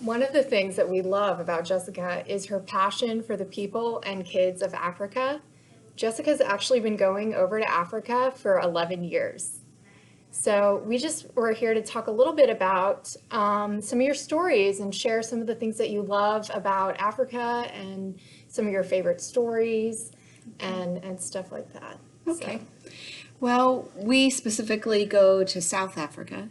One of the things that we love about Jessica is her passion for the people and kids of Africa. Jessica's actually been going over to Africa for 11 years. So we just were here to talk a little bit about some of your stories and share some of the things that you love about Africa and some of your favorite stories and stuff like that. Okay. Well, we specifically go to South Africa,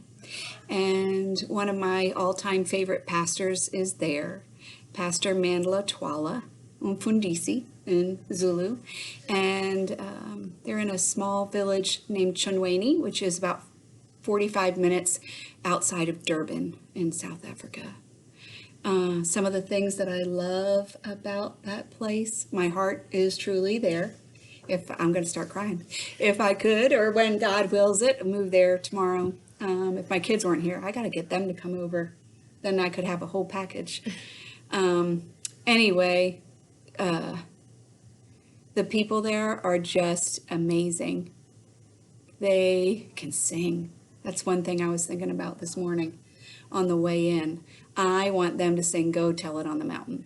and one of my all-time favorite pastors is there, Pastor Mandla Twala Mfundisi in Zulu, and they're in a small village named Ntshongweni, which is about 45 minutes outside of Durban in South Africa. Some of the things that I love about that place, my heart is truly there. If I'm going to start crying, if I could, or when God wills it, I'll move there tomorrow. If my kids weren't here, I got to get them to come over. Then I could have a whole package. Anyway, the people there are just amazing. They can sing. That's one thing I was thinking about this morning on the way in. I want them to sing Go Tell It on the Mountain,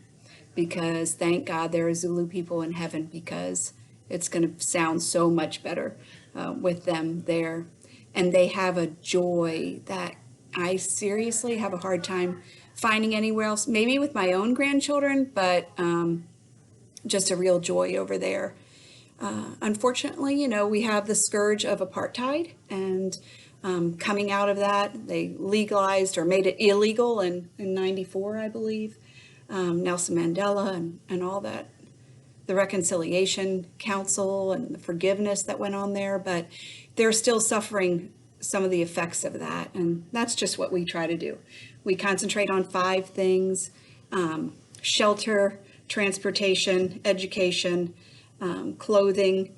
because thank God there are Zulu people in heaven, because it's going to sound so much better with them there. And they have a joy that I seriously have a hard time finding anywhere else, maybe with my own grandchildren, but just a real joy over there. Unfortunately, we have the scourge of apartheid, and coming out of that, they legalized or made it illegal in 94, I believe. Nelson Mandela and all that, the Reconciliation Council and the forgiveness that went on there, but they're still suffering some of the effects of that. And that's just what we try to do. We concentrate on 5 things: shelter, transportation, education, clothing,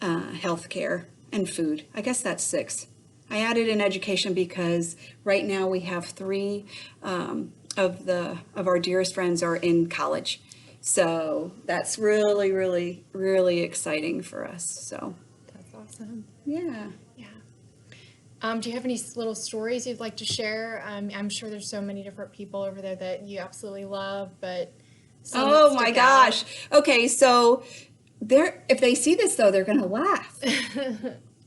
healthcare, and food. I guess that's 6. I added in education because right now we have 3 of our dearest friends are in college. So that's really, really, really exciting for us. So That's awesome. yeah. Yeah. Do you have any little stories you'd like to share? I'm sure there's so many different people over there that you absolutely love, but some that Oh my stick out. gosh. Okay, so if they see this though, they're gonna laugh.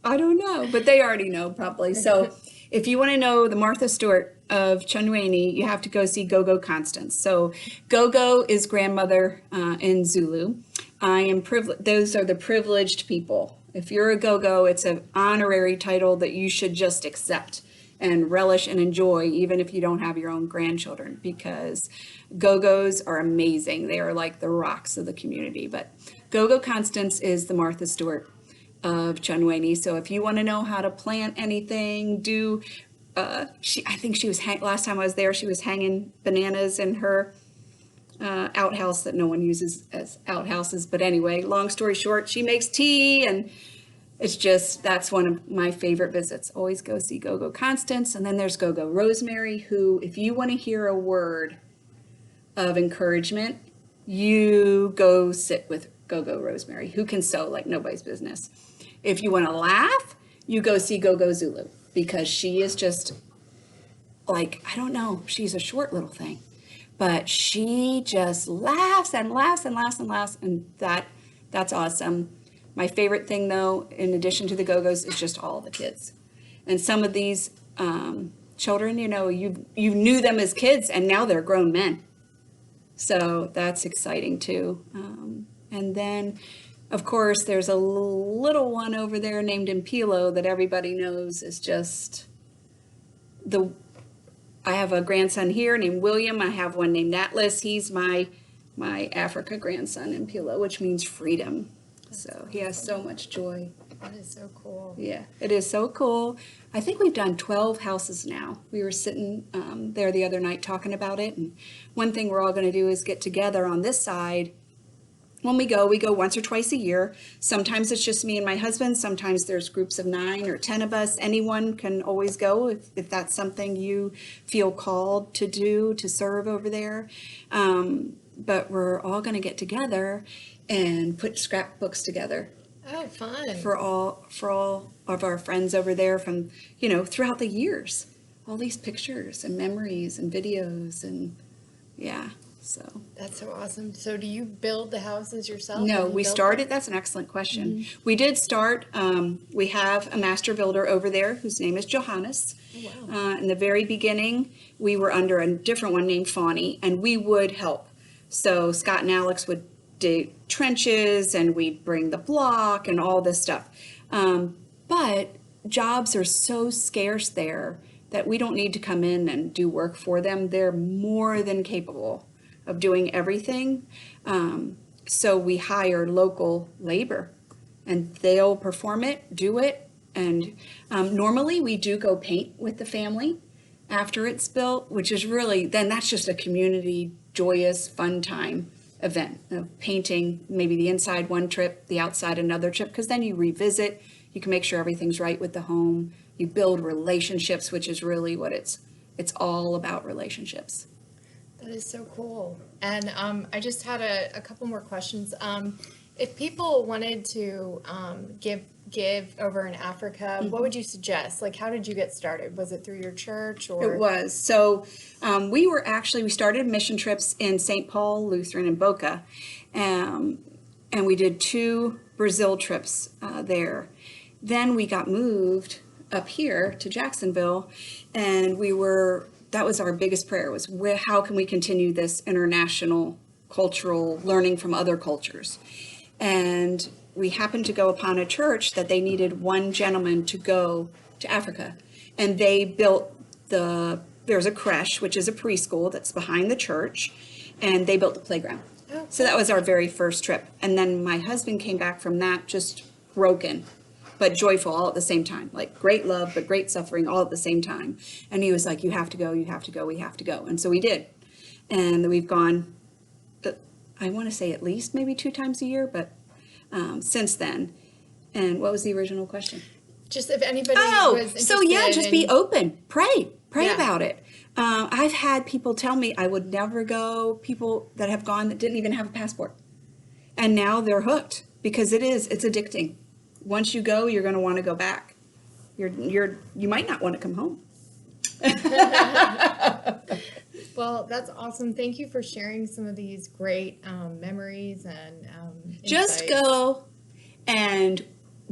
I don't know, but they already know probably. So if you want to know the Martha Stewart of Ntshongweni, you have to go see Gogo Constance. So Gogo is grandmother in Zulu. I am privileged. Those are the privileged people. If you're a Gogo, it's an honorary title that you should just accept and relish and enjoy, even if you don't have your own grandchildren, because Gogos are amazing. They are like the rocks of the community. But Gogo Constance is the Martha Stewart of Ntshongweni. So if you want to know how to plant anything, I think she was last time I was there, she was hanging bananas in her outhouse that no one uses as outhouses. But anyway, long story short, she makes tea, and that's one of my favorite visits. Always go see Gogo Constance. And then there's Gogo Rosemary, who, if you want to hear a word of encouragement, you go sit with Gogo Rosemary, who can sew like nobody's business. If you want to laugh, you go see Gogo Zulu, because she is just like, I don't know, she's a short little thing, but she just laughs and laughs and laughs and laughs, and that's awesome. My favorite thing though, in addition to the Gogos, is just all the kids. And some of these children, you knew them as kids, and now they're grown men. So that's exciting too. And then, of course, there's a little one over there named Impilo that everybody knows is just I have a grandson here named William. I have one named Atlas. He's my Africa grandson, Impilo, which means freedom. So he has so much joy. That is so cool. Yeah, it is so cool. I think we've done 12 houses now. We were sitting there the other night talking about it, and one thing we're all going to do is get together on this side. When we go once or twice a year. Sometimes it's just me and my husband. Sometimes there's groups of 9 or 10 of us. Anyone can always go if that's something you feel called to do, to serve over there. But we're all going to get together and put scrapbooks together. Oh, fun. For all of our friends over there from, throughout the years. All these pictures and memories and videos, and Yeah. So. That's so awesome. So do you build the houses yourself? No, Or you we build started, them? that's an excellent question. We did start, we have a master builder over there whose name is Johannes. Oh, wow. In the very beginning, we were under a different one named Fawny, and we would help. So Scott and Alex would dig trenches, and we'd bring the block and all this stuff. But jobs are so scarce there that we don't need to come in and do work for them. They're more than capable of doing everything. So we hire local labor, and they'll perform it, do it. And normally we do go paint with the family after it's built, which is really, then that's just a community, joyous, fun time event of painting, maybe the inside one trip, the outside another trip, because then you revisit, you can make sure everything's right with the home, you build relationships, which is really what it's all about, relationships. That is so cool. And I just had a couple more questions. If people wanted to give over in Africa, what would you suggest? Like, how did you get started? Was it through your church or? It was. So we started mission trips in St. Paul Lutheran in Boca, and we did 2 Brazil trips there. Then we got moved up here to Jacksonville, and that was our biggest prayer, was how can we continue this international cultural learning from other cultures? And we happened to go upon a church that they needed one gentleman to go to Africa. And they built there's a creche, which is a preschool that's behind the church, and they built the playground. Oh. So that was our very first trip. And then my husband came back from that just broken, but joyful all at the same time. Like great love, but great suffering all at the same time. And he was like, you have to go, you have to go, we have to go. And so we did. And we've gone, I want to say at least maybe 2 times a year, but since then. And what was the original question? Just if anybody was interested. So yeah, just be open. Pray Yeah. about it. I've had people tell me I would never go, people that have gone that didn't even have a passport. And now they're hooked because it's addicting. Once you go, you're going to want to go back. You might not want to come home. Well, that's awesome. Thank you for sharing some of these great memories and Just insights. go and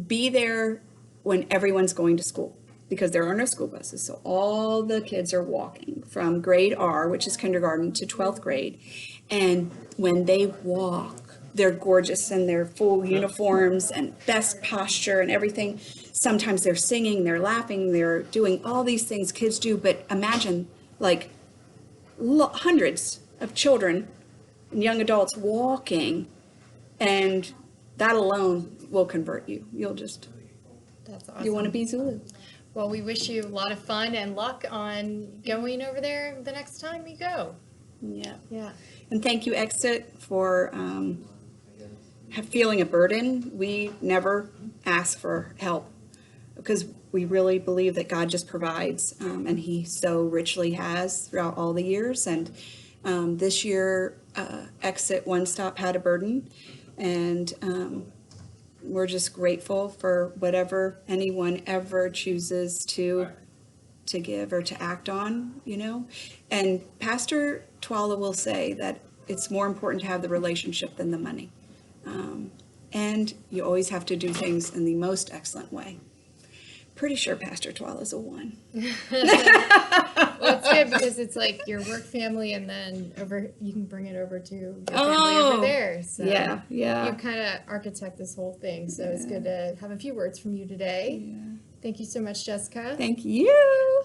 be there when everyone's going to school, because there are no school buses. So all the kids are walking from grade R, which is kindergarten, to 12th grade. And when they walk, they're gorgeous in their full uniforms and best posture and everything. Sometimes they're singing, they're laughing, they're doing all these things kids do. But imagine like hundreds of children and young adults walking, and that alone will convert you. That's awesome. You want to be Zulu. Well, we wish you a lot of fun and luck on going over there the next time you go. Yeah. Yeah. And thank you, Exit, for feeling a burden. We never ask for help because we really believe that God just provides, and He so richly has throughout all the years. And this year, Exit One Stop had a burden, and we're just grateful for whatever anyone ever chooses to give or to act on, And Pastor Twala will say that it's more important to have the relationship than the money. And you always have to do things in the most excellent way. Pretty sure Pastor Twala is a 1. Well, it's good because it's like your work family, and then you can bring it over to your family over there. So yeah. you kind of architect this whole thing. So it's good to have a few words from you today. Yeah. Thank you so much, Jessica. Thank you.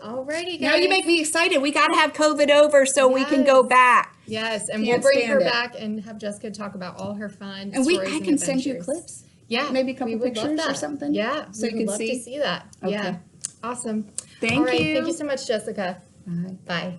Alrighty, guys. Now you make me excited. We got to have COVID over so we can go Yes. back. Yes, and Can't we'll bring her stand it. back and have Jessica talk about all her fun And stories I can send you adventures. clips. Yeah, Maybe a couple we would love pictures or that. something? Yeah, So we you would can love see? to see that. Okay. Yeah, awesome. Thank All right, you. thank you so much, Jessica. Bye. Bye.